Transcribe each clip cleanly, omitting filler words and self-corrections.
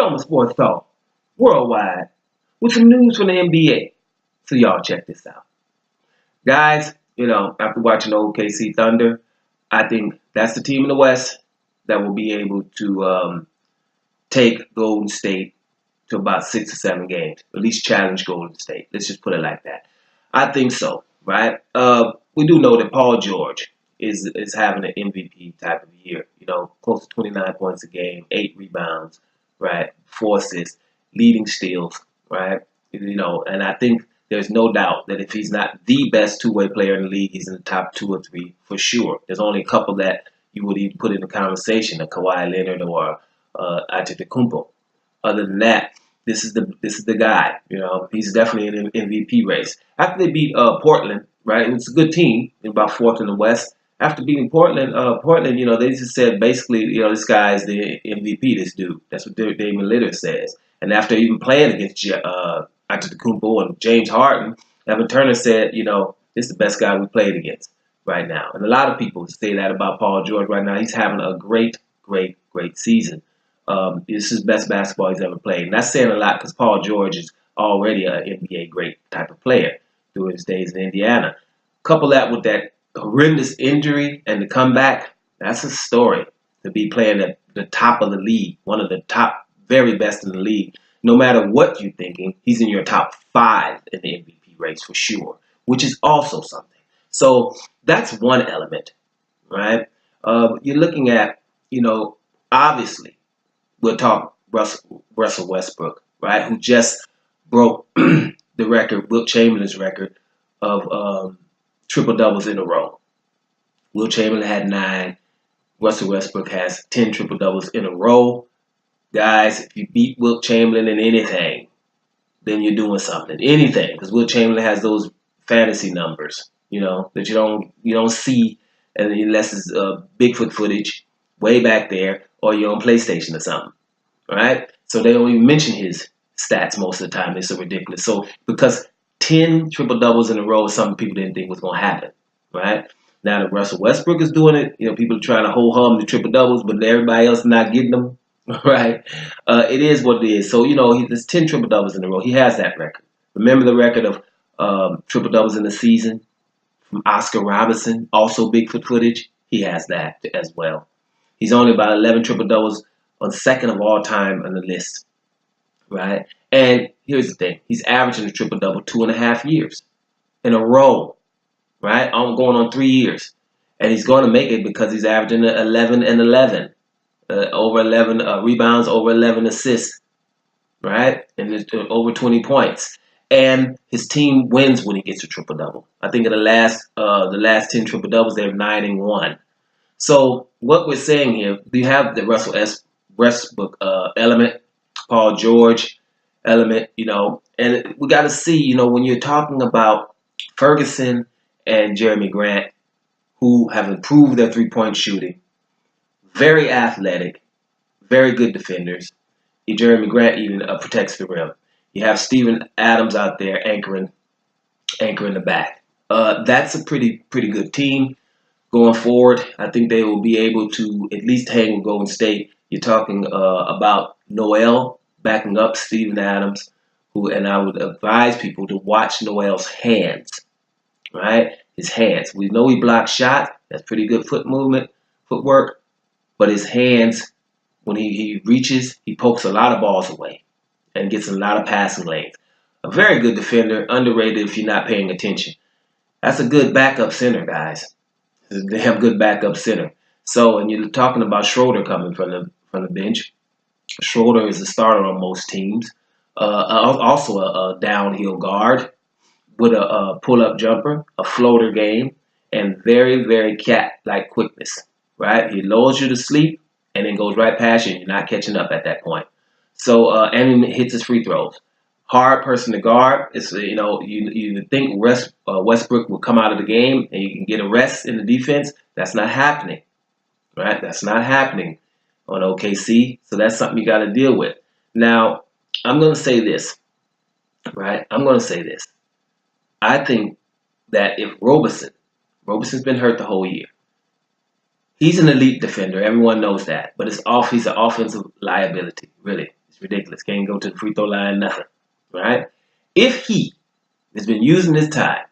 Showman Sports Talk worldwide with some news from the NBA. So y'all check this out. Guys, after watching the OKC Thunder, I think that's the team in the West that will be able to take Golden State to about 6 or 7 games. At least challenge Golden State. Let's just put it like that. I think so, right? We do know that Paul George is having an MVP type of year. Close to 29 points a game, 8 rebounds, right? 4 assists, leading steals, right? And I think there's no doubt that if he's not the best two-way player in the league, he's in the top 2 or 3 for sure. There's only a couple that you would even put in the conversation, a Kawhi Leonard or Antetokounmpo. Other than that, this is the guy. He's definitely in an MVP race. After they beat Portland, right? It was a good team, about 4th in the West. After beating Portland, they just said basically, this guy is the MVP. This dude. That's what Damian Lillard says. And after even playing against Antetokounmpo and James Harden, Evan Turner said, this is the best guy we played against right now. And a lot of people say that about Paul George right now. He's having a great, great, great season. This is the best basketball he's ever played. And that's saying a lot because Paul George is already an NBA great type of player during his days in Indiana. Couple that with that horrendous injury and to come back, that's a story. To be playing at the top of the league, one of the top, very best in the league. No matter what you're thinking, he's in your top 5 in the MVP race for sure, which is also something. So that's one element, right? You're looking at, obviously, we'll talk Russell Westbrook, right, who just broke the record, Wilt Chamberlain's record of triple-doubles in a row. Wilt Chamberlain had 9. Russell Westbrook has 10 triple-doubles in a row. Guys, if you beat Wilt Chamberlain in anything, then you're doing something. Anything, because Wilt Chamberlain has those fantasy numbers, that you don't see unless it's Bigfoot footage way back there or you're on PlayStation or something, right? So they don't even mention his stats most of the time. They're so ridiculous. So because 10 triple-doubles in a row is something people didn't think was going to happen, right? Now that Russell Westbrook is doing it, people are trying to ho-hum the triple-doubles, but everybody else not getting them, right? It is what it is. So, there's 10 triple-doubles in a row. He has that record. Remember the record of triple-doubles in the season from Oscar Robertson, also Bigfoot footage? He has that as well. He's only about 11 triple-doubles on second of all time on the list, right? And here's the thing. He's averaging a triple-double 2.5 years in a row, right? I'm going on 3 years. And he's going to make it because he's averaging 11 and 11. Over 11 rebounds, over 11 assists, right? And over 20 points. And his team wins when he gets a triple-double. I think in the last 10 triple-doubles, they're 9-1. So what we're saying here, we have the Russell Westbrook element, Paul George element, and we got to see, when you're talking about Ferguson and Jeremy Grant, who have improved their three-point shooting, very athletic, very good defenders. Jeremy Grant even protects the rim. You have Steven Adams out there anchoring the back. That's a pretty good team going forward. I think they will be able to at least hang with Golden State. You're talking about Noel backing up Steven Adams, and I would advise people to watch Noel's hands, right? His hands. We know he blocks shots. That's pretty good footwork. But his hands, when he reaches, he pokes a lot of balls away and gets a lot of passing lanes. A very good defender, underrated if you're not paying attention. That's a good backup center, guys. They have good backup center. So, and you're talking about Schroeder coming from the bench. Schroeder is a starter on most teams. Also a downhill guard with a pull-up jumper, a floater game, and very, very cat-like quickness, right? He lulls you to sleep and then goes right past you, and you're not catching up at that point. So, and he hits his free throws. Hard person to guard. It's, you think Westbrook will come out of the game and you can get a rest in the defense. That's not happening, right? That's not happening on OKC. So that's something you got to deal with. Now, I'm going to say this, right? I'm going to say this. I think that if Robeson's been hurt the whole year. He's an elite defender. Everyone knows that. But he's an offensive liability, really. He's ridiculous. Can't go to the free throw line, nothing. Right? If he has been using this time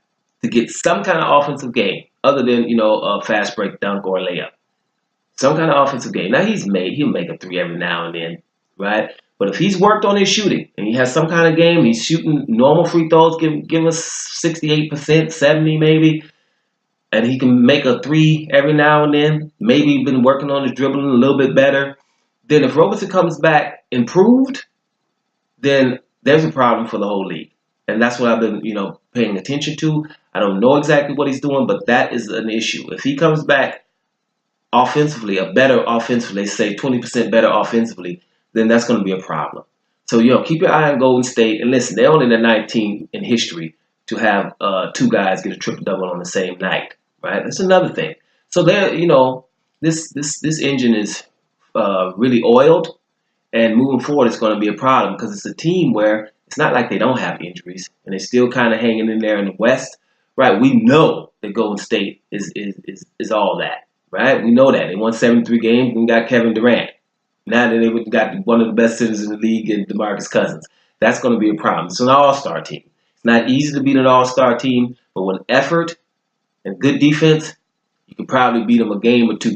to get some kind of offensive game, other than a fast break dunk or a layup, some kind of offensive game. Now he'll make a three every now and then, right? But if he's worked on his shooting and he has some kind of game, he's shooting normal free throws, give us 68%, 70 maybe, and he can make a three every now and then, maybe been working on his dribbling a little bit better, then if Robertson comes back improved, then there's a problem for the whole league. And that's what I've been, paying attention to. I don't know exactly what he's doing, but that is an issue. If he comes back offensively, say 20% better offensively, then that's going to be a problem. So, keep your eye on Golden State. And listen, they're only the 19th in history to have two guys get a triple-double on the same night, right? That's another thing. So, this engine is really oiled. And moving forward, it's going to be a problem because it's a team where it's not like they don't have injuries. And they're still kind of hanging in there in the West, right? We know that Golden State is all that. Right? We know that. They won 73 games and got Kevin Durant. Now that they've got one of the best centers in the league in DeMarcus Cousins. That's going to be a problem. It's an all-star team. It's not easy to beat an all-star team, but with effort and good defense, you can probably beat them a game or two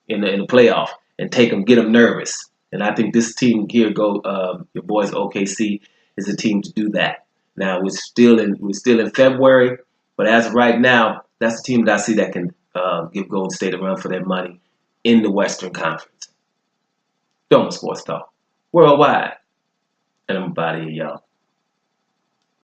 in the playoff and get them nervous. And I think this team here, your boys OKC, is a team to do that. Now we're still in February, but as of right now, that's the team that I see that can give Golden State a run for their money in the Western Conference. Doma Sports Talk, worldwide. And I'm out of here, y'all.